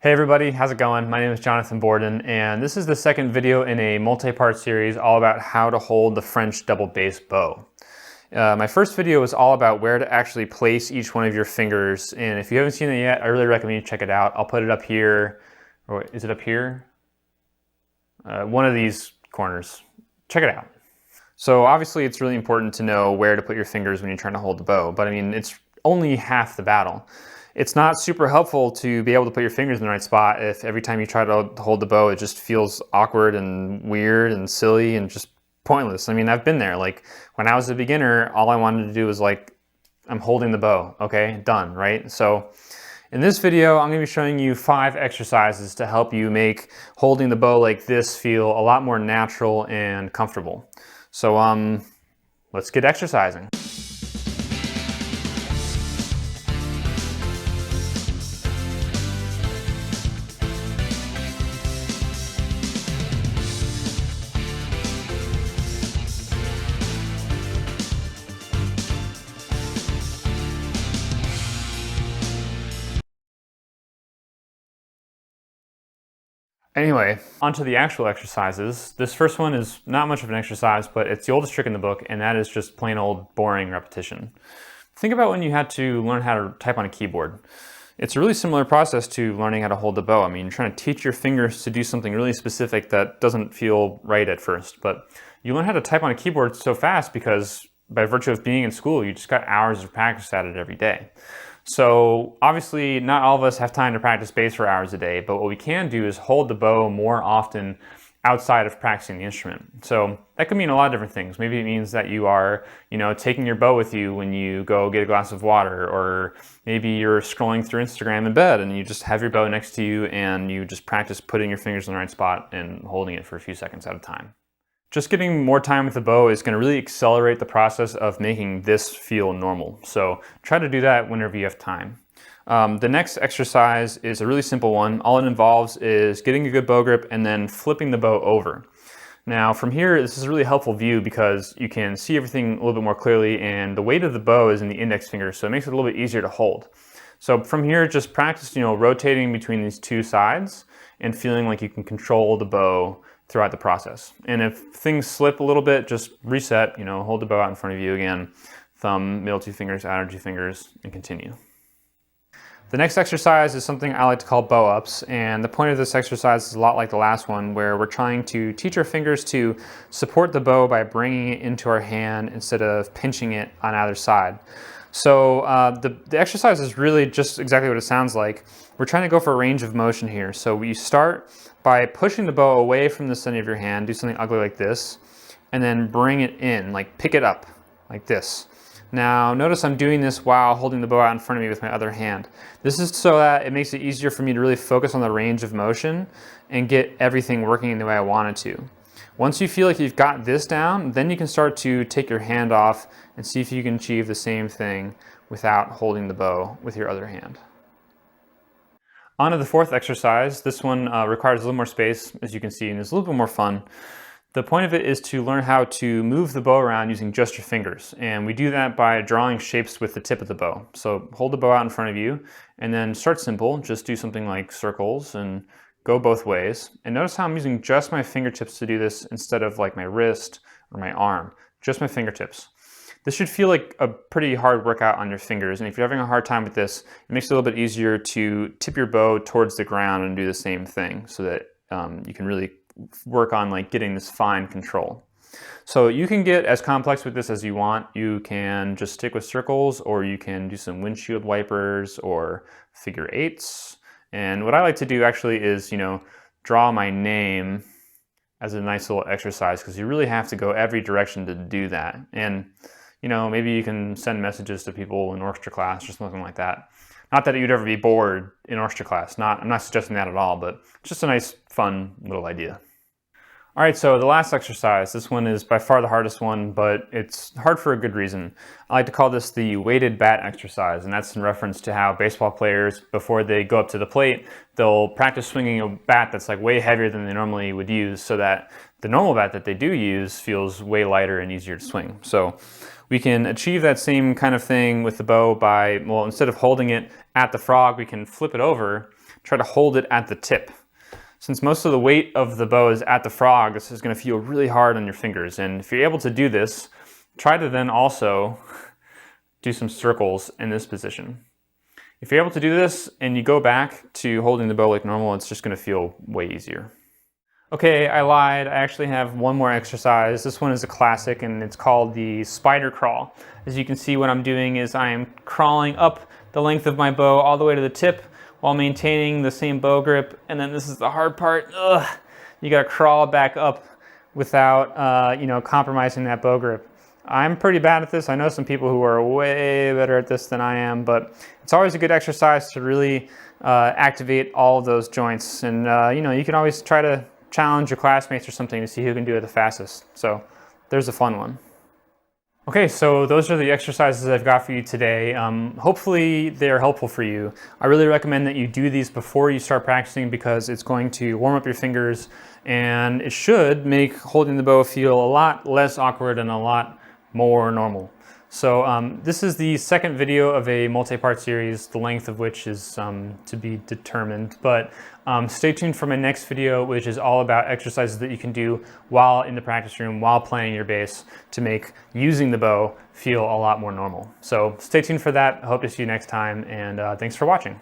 Hey everybody, how's it going? My name is Jonathan Borden, and this is the second video in a multi-part series all about how to hold the French double bass bow. My first video was all about where to actually place each one of your fingers, and if you haven't seen it yet, I really recommend you check it out. I'll put it up here, or is it up here? One of these corners. Check it out. So obviously it's really important to know where to put your fingers when you're trying to hold the bow, but I mean, it's only half the battle. It's not super helpful to be able to put your fingers in the right spot if every time you try to hold the bow, it just feels awkward and weird and silly and just pointless. I mean, I've been there. Like when I was a beginner, all I wanted to do was like, I'm holding the bow, okay, done, right? So in this video, I'm gonna be showing you 5 exercises to help you make holding the bow like this feel a lot more natural and comfortable. So let's get exercising. Anyway, onto the actual exercises. This first one is not much of an exercise, but it's the oldest trick in the book, and that is just plain old boring repetition. Think about when you had to learn how to type on a keyboard. It's a really similar process to learning how to hold the bow. I mean, you're trying to teach your fingers to do something really specific that doesn't feel right at first, but you learn how to type on a keyboard so fast because by virtue of being in school, you just got hours of practice at it every day. So obviously not all of us have time to practice bass for hours a day, but what we can do is hold the bow more often outside of practicing the instrument. So that could mean a lot of different things. Maybe it means that you are, taking your bow with you when you go get a glass of water, or maybe you're scrolling through Instagram in bed and you just have your bow next to you and you just practice putting your fingers in the right spot and holding it for a few seconds at a time. Just getting more time with the bow is going to really accelerate the process of making this feel normal. So try to do that whenever you have time. The next exercise is a really simple one. All it involves is getting a good bow grip and then flipping the bow over. Now from here, this is a really helpful view because you can see everything a little bit more clearly, and the weight of the bow is in the index finger, so it makes it a little bit easier to hold. So from here, just practice, rotating between these two sides and feeling like you can control the bow throughout the process. And if things slip a little bit, just reset, hold the bow out in front of you again, thumb, middle 2 fingers, outer 2 fingers, and continue. The next exercise is something I like to call bow ups, and the point of this exercise is a lot like the last one, where we're trying to teach our fingers to support the bow by bringing it into our hand instead of pinching it on either side. So the exercise is really just exactly what it sounds like. We're trying to go for a range of motion here. So we start by pushing the bow away from the center of your hand, do something ugly like this, and then bring it in, like pick it up, like this. Now notice I'm doing this while holding the bow out in front of me with my other hand. This is so that it makes it easier for me to really focus on the range of motion and get everything working in the way I want it to. Once you feel like you've got this down, then you can start to take your hand off and see if you can achieve the same thing without holding the bow with your other hand. On to the fourth exercise. This one requires a little more space, as you can see, and is a little bit more fun. The point of it is to learn how to move the bow around using just your fingers, and we do that by drawing shapes with the tip of the bow. So hold the bow out in front of you, and then start simple. Just do something like circles and go both ways. And notice how I'm using just my fingertips to do this instead of like my wrist or my arm, just my fingertips. This should feel like a pretty hard workout on your fingers, and if you're having a hard time with this, it makes it a little bit easier to tip your bow towards the ground and do the same thing so that you can really work on like getting this fine control. So you can get as complex with this as you want. You can just stick with circles, or you can do some windshield wipers or figure eights. And what I like to do actually is, draw my name as a nice little exercise, because you really have to go every direction to do that. And maybe you can send messages to people in orchestra class or something like that. Not that you'd ever be bored in orchestra class. I'm not suggesting that at all, but it's just a nice, fun little idea. All right, so the last exercise, this one is by far the hardest one, but it's hard for a good reason. I like to call this the weighted bat exercise, and that's in reference to how baseball players, before they go up to the plate, they'll practice swinging a bat that's like way heavier than they normally would use, so that the normal bat that they do use feels way lighter and easier to swing. So we can achieve that same kind of thing with the bow by, well, instead of holding it at the frog, we can flip it over, try to hold it at the tip. Since most of the weight of the bow is at the frog, this is going to feel really hard on your fingers. And if you're able to do this, try to then also do some circles in this position. If you're able to do this and you go back to holding the bow like normal, it's just going to feel way easier. Okay, I lied. I actually have one more exercise. This one is a classic and it's called the spider crawl. As you can see, what I'm doing is I am crawling up the length of my bow all the way to the tip while maintaining the same bow grip. And then this is the hard part. Ugh, you gotta crawl back up without compromising that bow grip. I'm pretty bad at this. I know some people who are way better at this than I am, but it's always a good exercise to really activate all of those joints. And you can always try to challenge your classmates or something to see who can do it the fastest. So there's a fun one. Okay, so those are the exercises I've got for you today. Hopefully they're helpful for you. I really recommend that you do these before you start practicing because it's going to warm up your fingers and it should make holding the bow feel a lot less awkward and a lot more normal. So this is the second video of a multi-part series, the length of which is to be determined. But stay tuned for my next video, which is all about exercises that you can do while in the practice room, while playing your bass, to make using the bow feel a lot more normal. So stay tuned for that. I hope to see you next time, and thanks for watching.